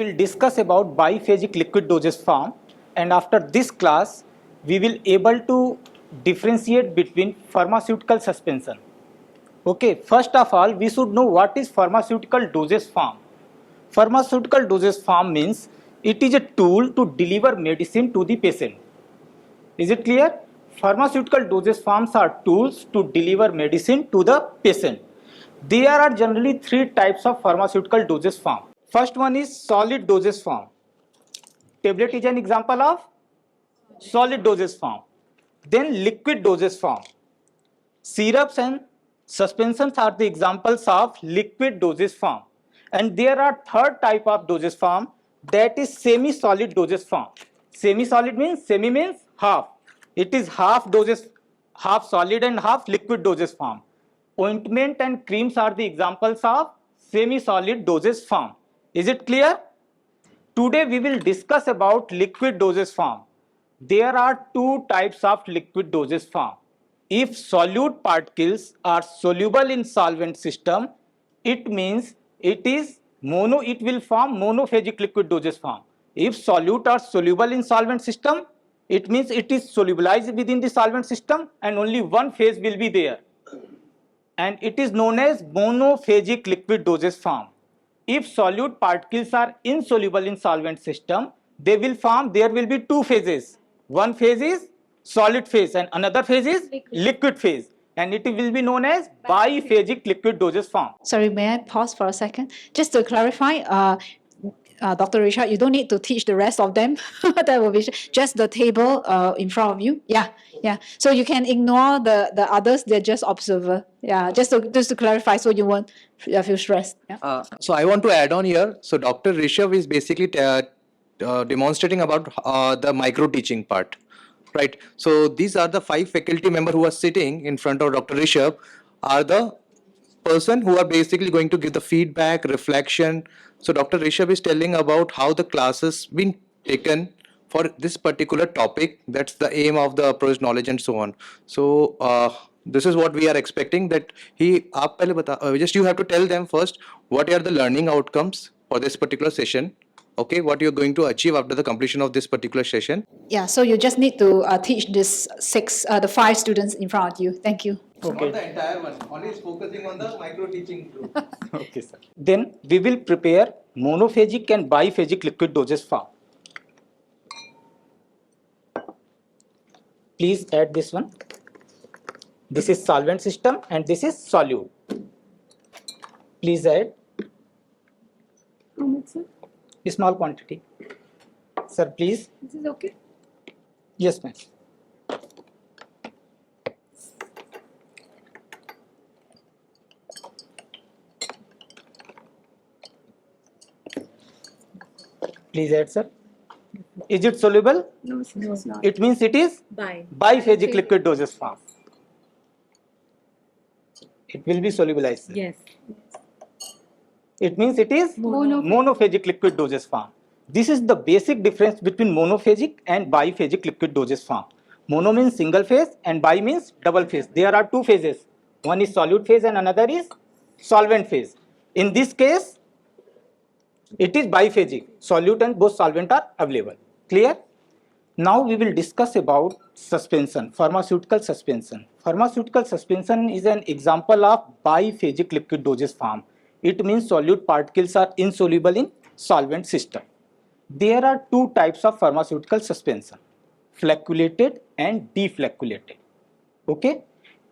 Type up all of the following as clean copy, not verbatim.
will discuss about biphasic liquid dosage form, and after this class we will able to differentiate between pharmaceutical suspension. Okay, first of all we should know what is pharmaceutical dosage form. Pharmaceutical dosage form means it is a tool to deliver medicine to the patient. Is it clear? Pharmaceutical dosage forms are tools to deliver medicine to the patient. There are generally three types of pharmaceutical dosage form. First one is solid dosage form. Tablet is an example of solid dosage form. Then liquid dosage form. Syrups and suspensions are the examples of liquid dosage form. And there are third type of dosage form, that is semi-solid dosage form. Semi-solid means, semi means half. It is half dosage, half solid and half liquid dosage form. Ointment and creams are the examples of semi-solid dosage form. Is it clear? Today we will discuss about liquid dosage form. There are two types of liquid dosage form. If solute particles are soluble in solvent system, it means it will form monophagic liquid dosage form. If solute are soluble in solvent system, it means it is solubilized within the solvent system and only one phase will be there. And it is known as monophagic liquid dosage form. If solute particles are insoluble in solvent system, there will be two phases. One phase is solid phase and another phase is liquid phase, and it will be known as biphagic liquid dosage form. Sorry, may I pause for a second? Just to clarify, Dr. Richard, you don't need to teach the rest of them. That will be just the table in front of you. Yeah. So you can ignore the others. They're just observer. Yeah, just to clarify, so you won't feel stressed. Yeah. So I want to add on here. So Dr. Rishabh is basically demonstrating about the micro teaching part, right? So these are the 5 faculty members who are sitting in front of Dr. Rishabh are the person who are basically going to give the feedback, reflection. So Dr. Rishabh is telling about how the classes been taken for this particular topic. That's the aim of the approach, knowledge and so on. So this is what we are expecting, that just you have to tell them first what are the learning outcomes for this particular session. Okay, what you're going to achieve after the completion of this particular session. Yeah, so you just need to teach the 5 students in front of you. Thank you. Okay. Not the entire one, only is focusing on the micro teaching group. Okay, sir. Then we will prepare monophagic and biphagic liquid dosage form. Please add this one. This is solvent system and this is solute. Please add. How much, sir? A small quantity. Sir, please. This is okay? Yes, ma'am. Please add, sir. Is it soluble? No, sir, it's not. It means it is biphagic liquid dosage form. It will be solubilized, sir. Yes. It means it is Monophagic. monophagic liquid dosage form. This is the basic difference between monophagic and biphagic liquid dosage form. Mono means single phase and bi means double phase. There are 2 phases. One is solute phase and another is solvent phase. In this case, it is biphagic. Solute and both solvent are available. Clear? Now we will discuss about suspension, pharmaceutical suspension. Pharmaceutical suspension is an example of biphagic liquid dosage form. It means solute particles are insoluble in solvent system. There are 2 types of pharmaceutical suspension, flocculated and deflocculated. Okay?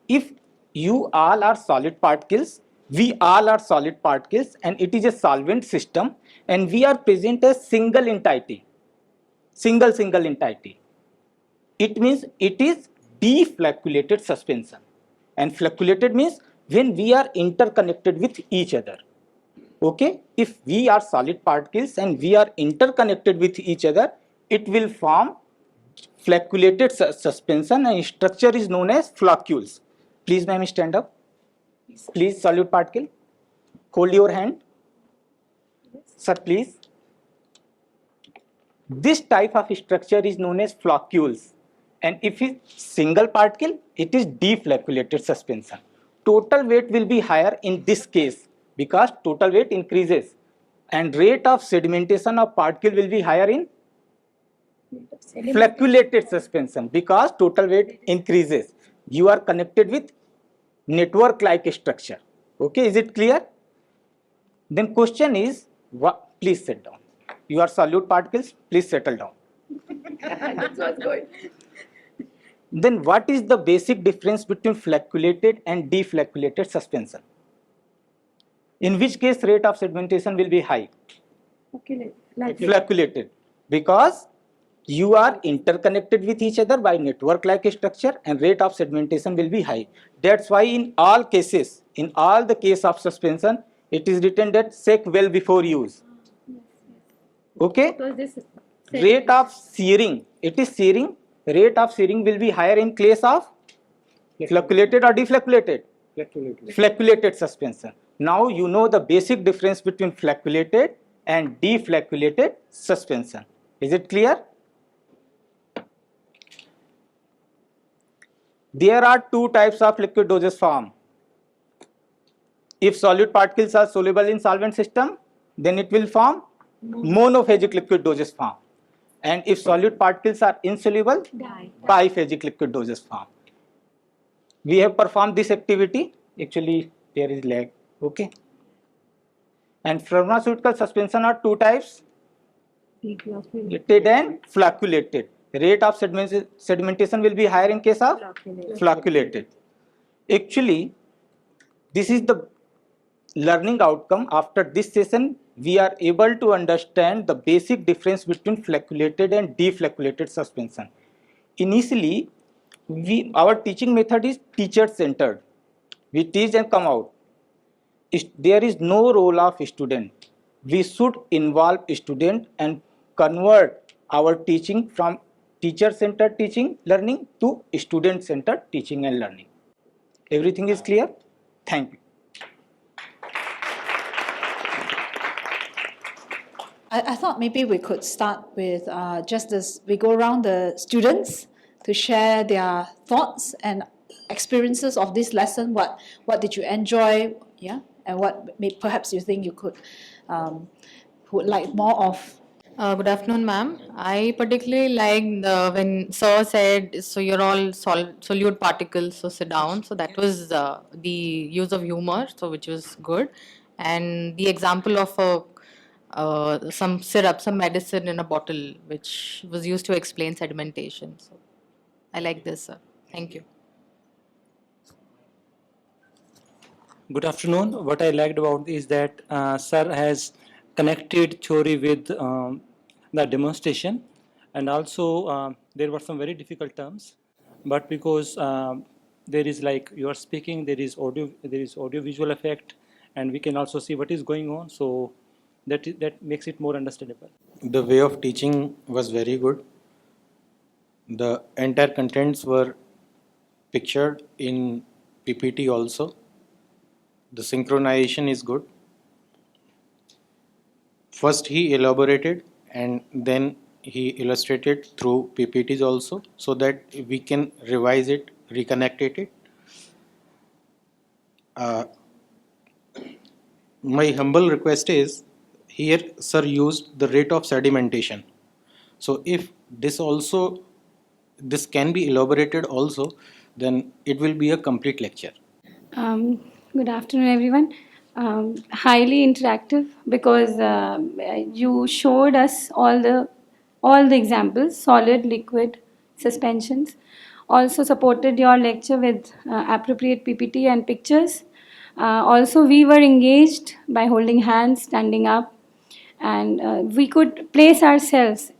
If you all are solid particles, we all are solid particles, and it is a solvent system, and we are present as single entity. Single entity. It means it is deflocculated suspension. And flocculated means when we are interconnected with each other. Okay, if we are solid particles and we are interconnected with each other, it will form flocculated suspension, and structure is known as floccules. Please, ma'am, stand up. Please, solute particle, hold your hand. Sir, please. This type of structure is known as floccules, and if it's single particle, it is deflocculated suspension. Total weight will be higher in this case because total weight increases. and rate of sedimentation of particle will be higher in flocculated suspension because total weight increases. You are connected with network like structure. Okay, is it clear? Then question is, please sit down. You are solute particles, please settle down. This was good. Then what is the basic difference between flocculated and deflocculated suspension? In which case rate of sedimentation will be high? Okay, like Flocculated, because you are interconnected with each other by network like structure and rate of sedimentation will be high. That's why in all cases, in all the case of suspension, it is written that check well before use. Okay, because this rate of shearing, it is shearing, rate of shearing will be higher in case of flocculated or deflocculated? Flocculated suspension. Now you know the basic difference between flocculated and deflocculated suspension. Is it clear? There are two types of liquid dosage form. If solute particles are soluble in solvent system, then it will form monophasic liquid dosage form. And if solute particles are insoluble, biphasic liquid dosage form. We have performed this activity. Actually, there is lag. Okay. And pharmaceutical suspension are two types, flocculated and flocculated. Rate of sedimentation will be higher in case of flocculated. Actually, this is the learning outcome. After this session, we are able to understand the basic difference between flocculated and deflocculated suspension. Initially, our teaching method is teacher-centered. We teach and come out. There is no role of student. We should involve student and convert our teaching from teacher-centered teaching learning to student-centered teaching and learning. Everything is clear? Thank you. I thought maybe we could start with just this. We go around the students to share their thoughts and experiences of this lesson. What did you enjoy? Yeah, and what perhaps you think you would like more of. Good afternoon, ma'am. I particularly liked when Sir said, "So you're all solute particles, so sit down." So that was the use of humor, so which was good, and the example of some syrup, some medicine in a bottle, which was used to explain sedimentation. So I like this, sir. Thank you. Good afternoon. What I liked about is that Sir has connected theory with the demonstration, and also there were some very difficult terms, but because there is, like you are speaking, there is audio visual effect, and we can also see what is going on, so that makes it more understandable. The way of teaching was very good. The entire contents were pictured in PPT also. The synchronization is good. First he elaborated and then he illustrated through PPTs also, so that we can revise it, reconnect it. My humble request is, here Sir used the rate of sedimentation. So if this can be elaborated also, then it will be a complete lecture. Good afternoon, everyone. Highly interactive because you showed us all the examples, solid, liquid, suspensions. Also supported your lecture with appropriate PPT and pictures. Also, we were engaged by holding hands, standing up, and we could place ourselves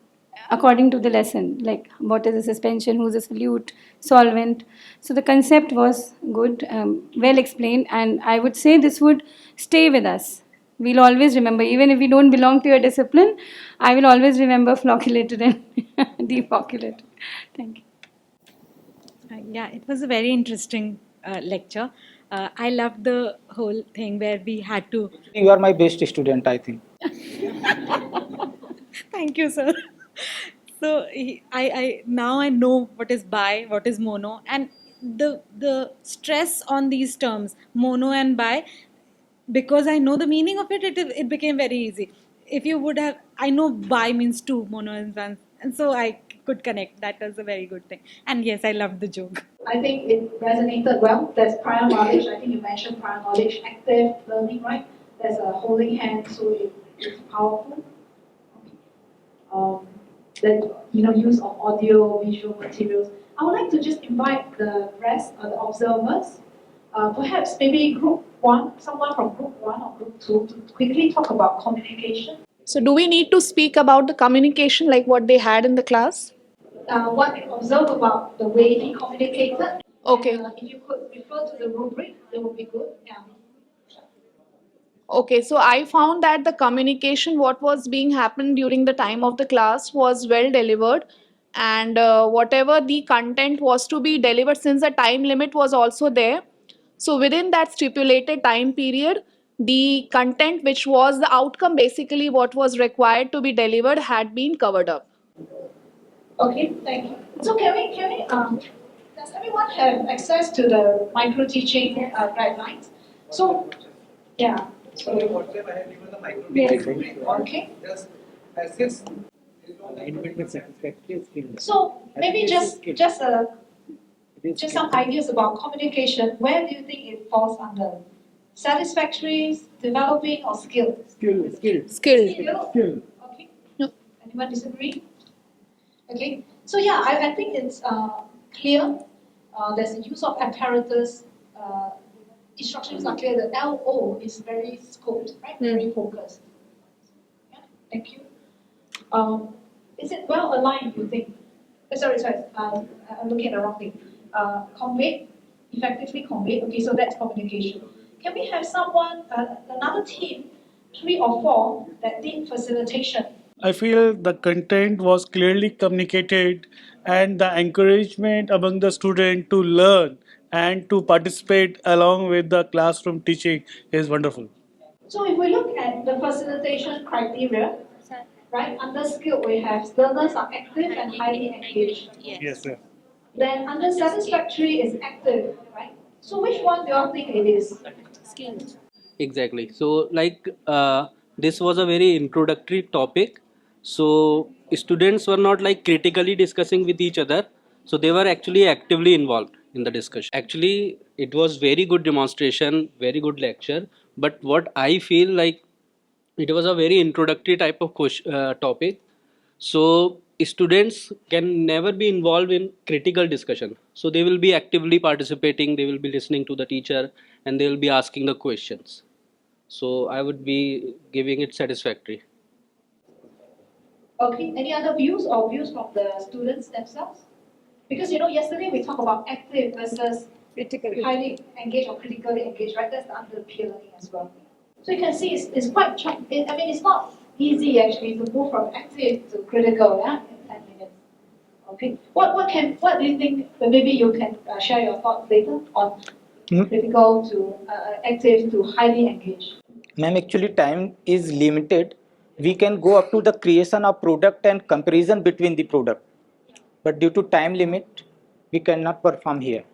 according to the lesson, like what is a suspension, who's a solute, solvent. So the concept was good, well explained, and I would say this would stay with us. We'll always remember, even if we don't belong to your discipline, I will always remember flocculated and deflocculated. Thank you. Yeah, it was a very interesting lecture. I loved the whole thing where we had to. You are my best student, I think. Thank you, sir. So I now I know what is bi, what is mono, and the stress on these terms, mono and bi. because I know the meaning of it, it became very easy. If you would have, I know bi means two, mono and trans, and so I could connect. That was a very good thing. And yes, I loved the joke. I think it resonated well. There's prior knowledge. I think you mentioned prior knowledge, active learning, right? There's a holding hand, so it's powerful. The use of audio, visual materials. I would like to just invite the rest of the observers, perhaps maybe group one, someone from group one or group two, to quickly talk about communication. So do we need to speak about the communication like what they had in the class? What you observe about the way he communicated. Okay. And, if you could refer to the rubric, that would be good. Yeah. Okay, so I found that the communication, what was being happened during the time of the class, was well delivered, and whatever the content was to be delivered, since the time limit was also there. So within that stipulated time period, the content which was the outcome, basically what was required to be delivered, had been covered up. Okay, thank you. So does everyone have access to the micro teaching guidelines? So, yeah. So, yes. Okay. So maybe just some ideas about communication. Where do you think it falls under? Satisfactory, developing, or skill? Skill. Skill. Okay. Anyone disagree? Okay. So yeah, I think it's clear. There's the use of apparatus. Instructions are clear. The LO is very scoped, right? Very focused. Yeah. Thank you. Is it well aligned, you think? Sorry. I'm looking at the wrong thing. Conveyed, effectively conveyed. Okay, so that's communication. Can we have someone, another team, 3 or 4, that did facilitation? I feel the content was clearly communicated and the encouragement among the student to learn and to participate along with the classroom teaching is wonderful. So if we look at the facilitation criteria, right, under skill we have learners are active and highly engaged. Yes, sir. Then under satisfactory is active, right? So which one do you think it is? Exactly. So, this was a very introductory topic. So, students were not like critically discussing with each other. So, they were actually actively involved in the discussion. Actually, it was very good demonstration, very good lecture. But what I feel like it was a very introductory type of topic. So, students can never be involved in critical discussion. So, they will be actively participating, they will be listening to the teacher, and they will be asking the questions. So I would be giving it satisfactory. Okay, any other views or views from the students themselves? Because yesterday we talked about active versus highly engaged or critically engaged, right? That's the under peer learning as well. So you can see it's quite, it's not easy actually to move from active to critical, yeah, in 10 minutes. Okay, what do you think, maybe you can share your thoughts later on critical to active to highly engaged? Ma'am, actually time is limited. We can go up to the creation of product and comparison between the product. But due to time limit, we cannot perform here.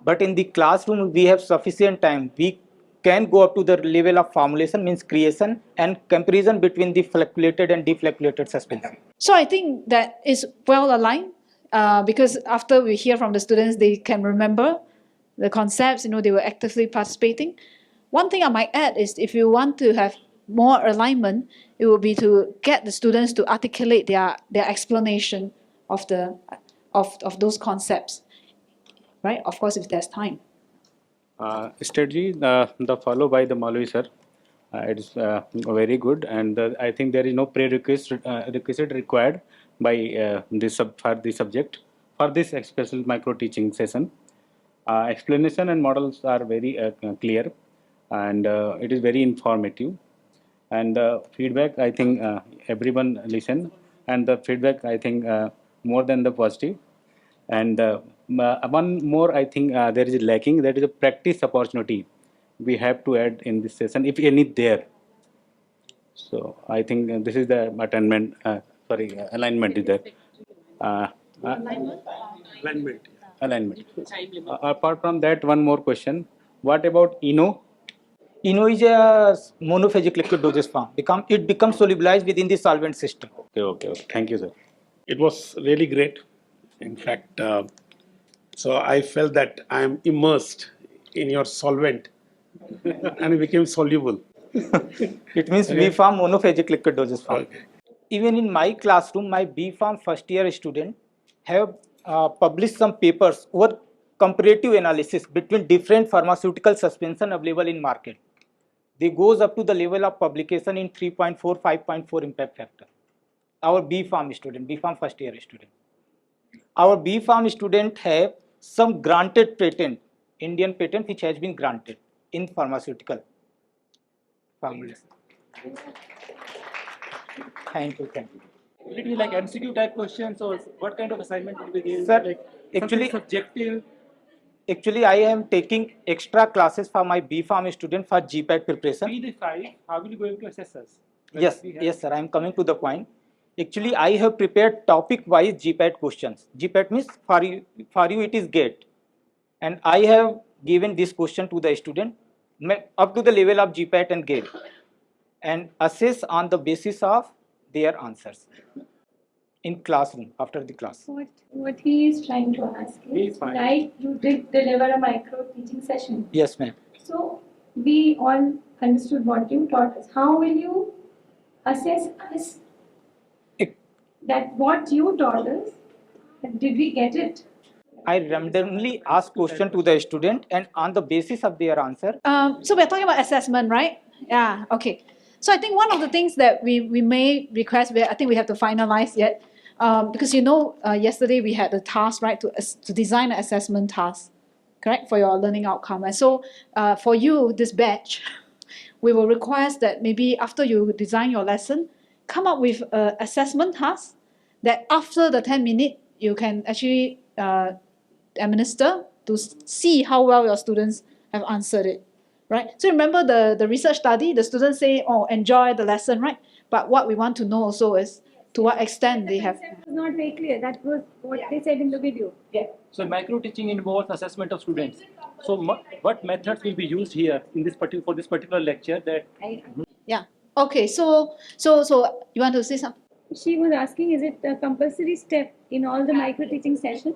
But in the classroom, we have sufficient time. We can go up to the level of formulation, means creation, and comparison between the fluctuated and defluctuated suspension. So I think that is well aligned because after we hear from the students, they can remember the concepts, they were actively participating. One thing I might add is if you want to have more alignment, it will be to get the students to articulate their explanation of those concepts, right? Of course, if there's time. Strategy, the follow by the Malvi sir, it's very good, and I think there is no prerequisite required by for the subject for this special micro teaching session. Explanation and models are very clear, and it is very informative. And the feedback, I think everyone listen, and the feedback, I think more than the positive. And one more, I think there is lacking, that is a practice opportunity we have to add in this session, if any there. So I think this is the alignment is there. Alignment. Apart from that, one more question. What about NO is a monophagic liquid dosage form. It becomes solubilized within the solvent system. Okay. Thank you, sir. It was really great. In fact, so I felt that I am immersed in your solvent and it became soluble. It means B Farm monophagic liquid dosage form. Okay. Even in my classroom, my B Farm first year student have published some papers over comparative analysis between different pharmaceutical suspension available in market. They goes up to the level of publication in 3.4, 5.4 impact factor. Our B Farm first year student. Our B Farm student have some granted patent, Indian patent which has been granted in pharmaceutical formulation. Thank you. Will it be like MCQ type questions, or what kind of assignment will be there? Sir, Like actually- something subjective. Actually, I am taking extra classes for my B Farm student for GPAT preparation. Be the 5. How will you going to assess us? Yes, sir. I am coming to the point. Actually, I have prepared topic-wise GPAT questions. GPAT means for you it is GATE, and I have given this question to the student up to the level of GPAT and GATE, and assess on the basis of their answers in classroom after the class. What he is trying to ask is, fine. like you did deliver a micro teaching session. Yes, ma'am. So we all understood what you taught us. How will you assess us that what you taught us, did we get it? I randomly ask question to the student, and on the basis of their answer, So we're talking about assessment, right? Yeah, okay. So I think one of the things that we may request, I think we have to finalize yet, because yesterday we had the task, right, to design an assessment task, correct, for your learning outcome. And so for you, this batch, we will request that maybe after you design your lesson, come up with an assessment task that after the 10 minutes, you can actually administer to see how well your students have answered it, right? So remember the research study, the students say, oh, enjoy the lesson, right? But what we want to know also is to what extent they have. It was not very clear. That was what they said in the video. So micro teaching involves assessment of students. So what methods will be used here in this for this particular lecture? Yeah. Okay. So you want to say something? She was asking, is it a compulsory step in all the micro teaching sessions?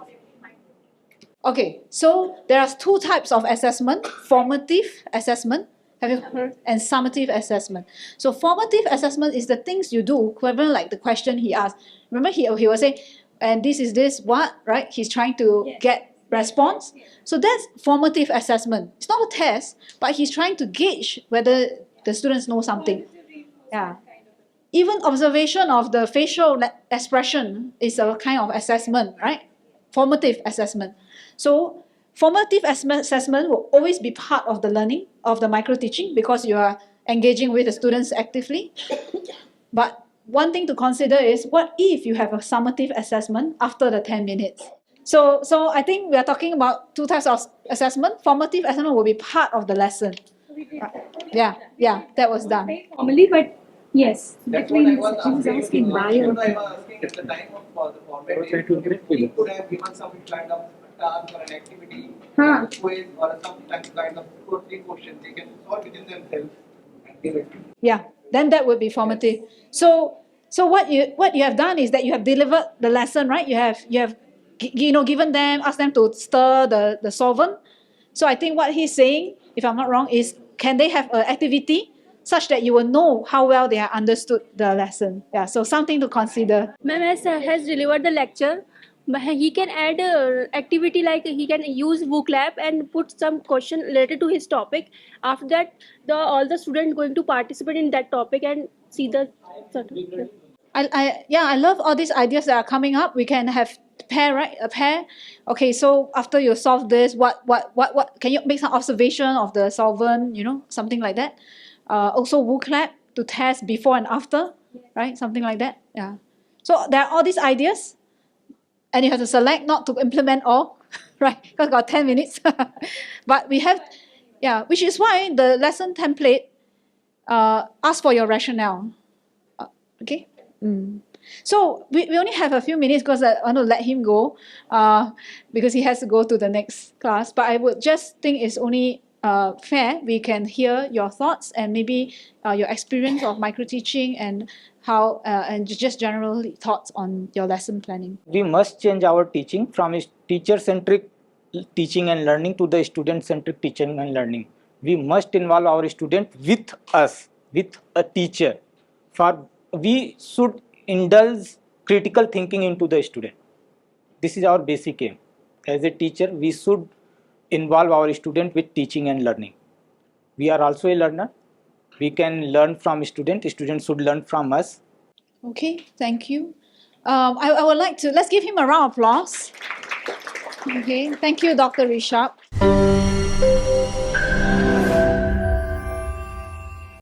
Okay. So there are two types of assessment: formative assessment. Have you heard? And summative assessment. So formative assessment is the things you do, equivalent like the question he asked. Remember, he was saying, and this is this what, right? He's trying to get response. So that's formative assessment. It's not a test, but he's trying to gauge whether the students know something. Yeah. Even observation of the facial expression is a kind of assessment, right? Formative assessment. So formative assessment will always be part of the learning of the micro teaching because you are engaging with the students actively. But one thing to consider is, what if you have a summative assessment after the 10 minutes? So I think we are talking about two types of assessment. Formative assessment will be part of the lesson. Yeah, that was done. Very formally, but yes. That's what I was asking. What I was asking at the time of the format, we could have given some kind of task or an activity, quiz or some kind of 2 or 3 questions. They can solve within themselves and give it. Yeah, then that would be formative. So what you have done is that you have delivered the lesson, right? You have given them, asked them to stir the solvent. So I think what he's saying, if I'm not wrong, is can they have an activity such that you will know how well they have understood the lesson? Yeah, so something to consider. Ma'am has delivered the lecture, but he can add activity like he can use WooClap and put some question related to his topic. After that, all the students going to participate in that topic and see the certificate. I love all these ideas that are coming up. We can have pair, right? A pair. Okay, so after you solve this, what can you make some observation of the solvent? Something like that. Also WooClap to test before and after, right? Something like that. Yeah. So there are all these ideas, and you have to select not to implement all, right? Because got 10 minutes. But we have, which is why the lesson template asks for your rationale. Okay. So we only have a few minutes because I want to let him go because he has to go to the next class. But I would just think it's only fair, we can hear your thoughts and maybe your experience of micro teaching and how and just general thoughts on your lesson planning. We must change our teaching from teacher-centric teaching and learning to the student-centric teaching and learning. We must involve our student with us, with a teacher. We should indulge critical thinking into the student. This is our basic aim. As a teacher, we should involve our student with teaching and learning. We are also a learner. We can learn from students should learn from us. Okay, thank you. I would like to, let's give him a round of applause. Okay, thank you, Dr. Rishabh.